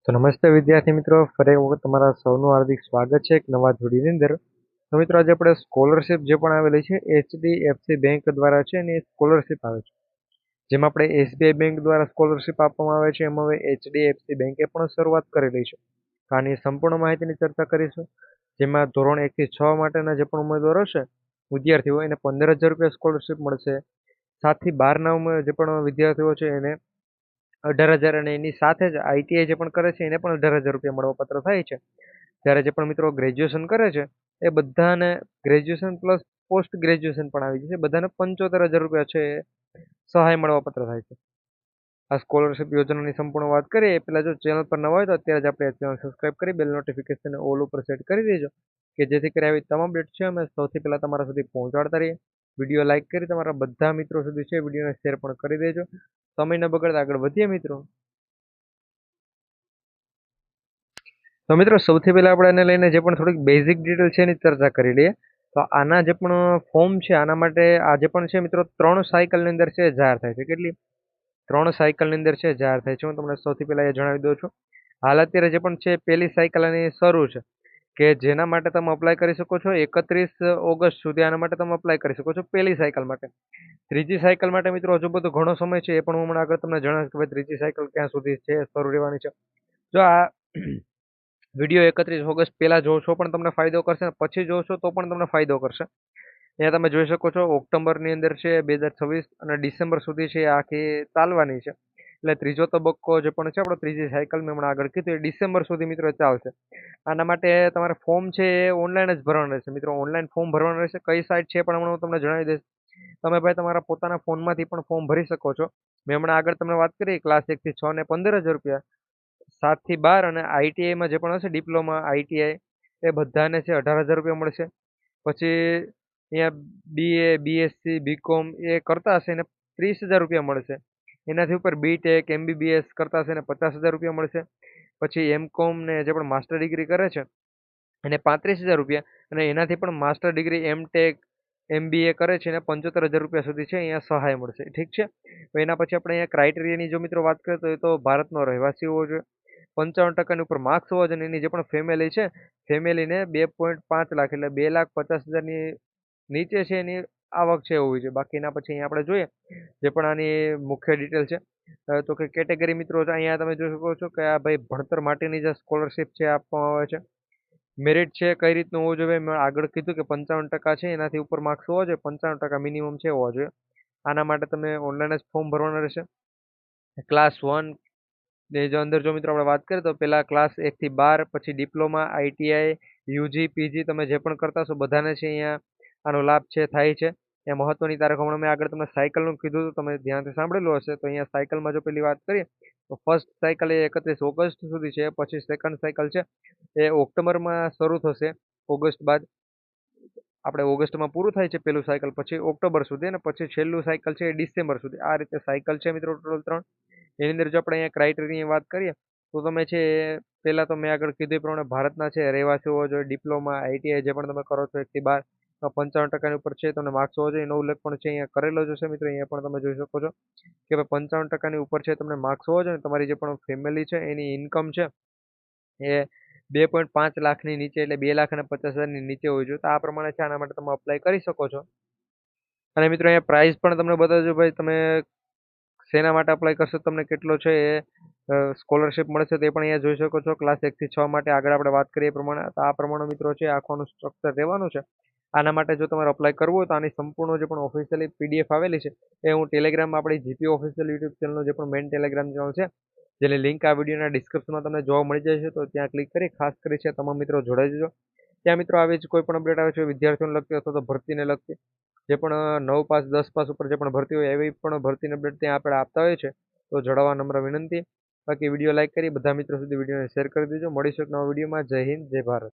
તો નમસ્તે વિદ્યાર્થી મિત્રો, ફરી એક વખત તમારા સૌનું હાર્દિક સ્વાગત છે એક નવા વિડીયોની અંદર. તો મિત્રો આજે આપણે સ્કોલરશિપ જે પણ આવેલી છે HDFC બેંક દ્વારા છે અને સ્કોલરશિપ આવે છે. જેમાં આપણે SBI બેંક દ્વારા સ્કોલરશિપ આપવામાં આવે છે, એમાં હવે HDFC બેંકે પણ શરૂઆત કરેલી છે. તો આની સંપૂર્ણ માહિતીની ચર્ચા કરીશું. જેમાં ધોરણ 1 થી 6 માટેના જે પણ ઉમેદવારો છે વિદ્યાર્થીઓ એને 15,000 રૂપિયા સ્કોલરશિપ મળશે. 7 થી 12ના જે પણ વિદ્યાર્થીઓ છે એને 18,000 અને એની સાથે જ ITI જે પણ કરે છે એને પણ 18,000 રૂપિયા મળવાપાત્ર થાય છે. જ્યારે જે પણ મિત્રો ગ્રેજ્યુએશન કરે છે એ બધાને ગ્રેજ્યુએશન પ્લસ પોસ્ટ ગ્રેજ્યુએશન પણ આવી છે, બધાને 75,000 રૂપિયા છે એ સહાય મળવાપાત્ર થાય છે. આ સ્કોલરશિપ યોજનાની સંપૂર્ણ વાત કરીએ એ પહેલાં જો ચેનલ પર નવા હોય તો અત્યારે જ આપણે ચેનલ સબસ્ક્રાઇબ કરી બેલ નોટિફિકેશન ઓલ ઉપર સેટ કરી દેજો કે જેથી કરી આવી તમામ અપડેટ છે અમે સૌથી પહેલાં તમારા સુધી પહોંચાડતા રહીએ. વિડીયો લાઇક કરી તમારા બધા મિત્રો સુધી છે વિડીયોને શેર પણ કરી દેજો. સમય ન બગાડતા આગળ વધીએ મિત્રો. તો મિત્રો સૌથી પહેલા આપણે એને લઈને જે પણ થોડીક બેઝિક ડિટેલ છે એની ચર્ચા કરી લઈએ. તો આના જે પણ ફોર્મ છે આના માટે આ જે પણ છે મિત્રો 3 સાયકલની અંદર છે જાહેર થાય છે. કેટલી? 3 સાયકલની અંદર છે જાહેર થાય છે. હું તમને સૌથી પહેલા એ જણાવી દઉં છું. હાલ અત્યારે જે પણ છે પહેલી સાયકલ આની શરૂ છે કે જેના માટે તમે અપ્લાય કરી શકો છો 31 ઓગસ્ટ સુધી. આના માટે તમે અપ્લાય કરી શકો છો પહેલી સાયકલ માટે. ત્રીજી સાયકલ માટે મિત્રો હજુ બધો ઘણો સમય છે, એ પણ હું હમણાં આગળ તમને જણાવીશ કે ભાઈ ત્રીજી સાયકલ ક્યાં સુધી છે શરૂ રહેવાની છે. જો આ વિડીયો 31 ઓગસ્ટ પહેલા જોશો પણ તમને ફાયદો કરશે, પછી જોશો તો પણ તમને ફાયદો કરશે. અહીંયા તમે જોઈ શકો છો ઓક્ટોબરની અંદર છે 2026 અને ડિસેમ્બર સુધી છે આખી ચાલવાની છે. એટલે ત્રીજો તબક્કો જે પણ છે આપણો ત્રીજી સાયકલ મેં હમણાં આગળ કીધું એ ડિસેમ્બર સુધી મિત્રો ચાલશે. આના માટે તમારે ફોર્મ છે એ ઓનલાઈન જ ભરવાનું રહેશે મિત્રો. ઓનલાઈન ફોર્મ ભરવાનું રહેશે. કઈ સાઇટ છે પણ હમણાં હું તમને જણાવી દઈશ. તમે ભાઈ તમારા પોતાના ફોનમાંથી પણ ફોર્મ ભરી શકો છો. મેં હમણાં આગળ તમને વાત કરી ક્લાસ 1 થી 6 ને 15,000 રૂપિયા, 7 થી 12 અને ITIમાં જે પણ હશે ડિપ્લોમા ITI એ બધાને છે 18,000 રૂપિયા મળશે. પછી અહીંયા BA BSc BCom એ કરતા હશે એને 30,000 રૂપિયા મળશે. એનાથી ઉપર BTech MBBS કરતા હશે એને 50,000 રૂપિયા મળશે. પછી MCom ને જે પણ માસ્ટર ડિગ્રી કરે છે એને 35,000 રૂપિયા, અને એનાથી પણ માસ્ટર ડિગ્રી MTech MBA કરે છે એને 75,000 રૂપિયા સુધી છે અહીંયા સહાય મળશે. ઠીક છે. તો એના પછી આપણે અહીંયા ક્રાઇટેરિયાની જો મિત્રો વાત કરીએ તો એ તો ભારતનો રહેવાસી હોવો જોઈએ, 55% ઉપર માર્ક્સ હોવા જોઈએ, એની જે પણ ફેમિલી છે ફેમિલીને 2.5 લાખ એટલે 2,50,000ની નીચે છે એની આવક છે હોવી જોઈએ. બાકી એના પછી અહીંયા આપણે જોઈએ જે પણ આની મુખ્ય ડિટેલ છે તો કે કેટેગરી મિત્રો અહીંયા તમે જોઈ શકો છો કે આ ભાઈ ભણતર માટેની જે સ્કોલરશિપ છે આપવામાં આવે છે. મેરિટ છે કઈ રીતનું હોવું જોઈએ મેં આગળ કીધું કે 55% છે એનાથી ઉપર માર્ક્સ હોવા જોઈએ, 95% મિનિમમ છે હોવા જોઈએ. આના માટે તમે ઓનલાઈન જ ફોર્મ ભરવાના રહેશે. ક્લાસ 1 ને જો અંદર જો મિત્રો આપણે વાત કરીએ તો પહેલા ક્લાસ 1 થી 12, પછી ડિપ્લોમા ITI UG PG તમે જે પણ કરતા હશો બધાને છે અહીંયા આનો લાભ છે થાય છે. એ મહત્વની તારીખ હમણાં મેં આગળ તમને સાયકલનું કીધું હતું, તમે ધ્યાનથી સાંભળેલું હશે. તો અહીંયા સાયકલમાં જો પેલી વાત કરીએ તો ફર્સ્ટ સાયકલ એ 31 ઓગસ્ટ સુધી છે. પછી સેકન્ડ સાયકલ છે એ ઓક્ટોબરમાં શરૂ થશે. ઓગસ્ટ બાદ આપણે ઓગસ્ટમાં પૂરું થાય છે પહેલું સાયકલ, પછી ઓક્ટોબર સુધી, અને પછી છેલ્લું સાયકલ છે એ ડિસેમ્બર સુધી. આ રીતે સાયકલ છે મિત્રો ટોટલ 3. એની અંદર જો આપણે અહીંયા ક્રાઇટેરિયાની વાત કરીએ તો તમે છે પહેલાં તો મેં આગળ કીધું એ પ્રમાણે ભારતના છે રહેવાસી હોવો જોઈએ. ડિપ્લોમા ITI જે પણ તમે કરો છો 1 થી 12 55% ઉપર છે તમને માર્ક્સ હોવો જોઈએ. એનો ઉલ્લેખ પણ છે અહીંયા કરેલો જ હશે મિત્રો. અહીંયા પણ તમે જોઈ શકો છો કે ભાઈ 55%ની ઉપર છે તમને માર્ક્સ હોવો જોઈએ. તમારી જે પણ ફેમિલી છે એની ઇન્કમ છે એ 2.5 લાખની નીચે એટલે 2,50,000ની નીચે હોવી જોઈએ. તો આ પ્રમાણે છે આના માટે તમે અપ્લાય કરી શકો છો. અને મિત્રો અહીંયા પ્રાઇસ પણ તમને બતાવજો ભાઈ તમે શેના માટે અપ્લાય કરશો તમને કેટલો છે એ સ્કોલરશિપ મળશે તે પણ અહીંયા જોઈ શકો છો. ક્લાસ 1 થી 6 માટે આગળ આપણે વાત કરીએ એ પ્રમાણે તો આ પ્રમાણે મિત્રો છે આખોનું સ્ટ્રક્ચર રહેવાનું છે. આના માટે જો તમારે અપ્લાય કરવું હોય તો આની સંપૂર્ણ જે પણ ઓફિશિયલી PDF આવેલી છે એ હું ટેલિગ્રામમાં આપણી GP ઓફિશિયલ યુટ્યુબ ચેનલનો જે પણ મેઇન ટેલિગ્રામ ચેનલ છે જેની લિંક આ વિડીયોના ડિસ્ક્રિપ્શનમાં તમને જોવા મળી જાય છે. તો ત્યાં ક્લિક કરી ખાસ કરી છે તમામ મિત્રો જોડાઈ જજો. ત્યાં મિત્રો આવી જ કોઈ પણ અપડેટ આવે છે વિદ્યાર્થીઓને લગતી અથવા તો ભરતીને લગતી, જે પણ 9 પાસ 10 પાસ ઉપર જે પણ ભરતી હોય એવી પણ ભરતીની અપડેટ ત્યાં આપણે આપતા હોઈએ છીએ. તો જણાવવા નમ્ર વિનંતી. બાકી વિડીયો લાઇક કરી બધા મિત્રો સુધી વિડીયોને શેર કરી દેજો. મળીશું એક નવા વિડીયોમાં. જય હિન્દ, જય ભારત.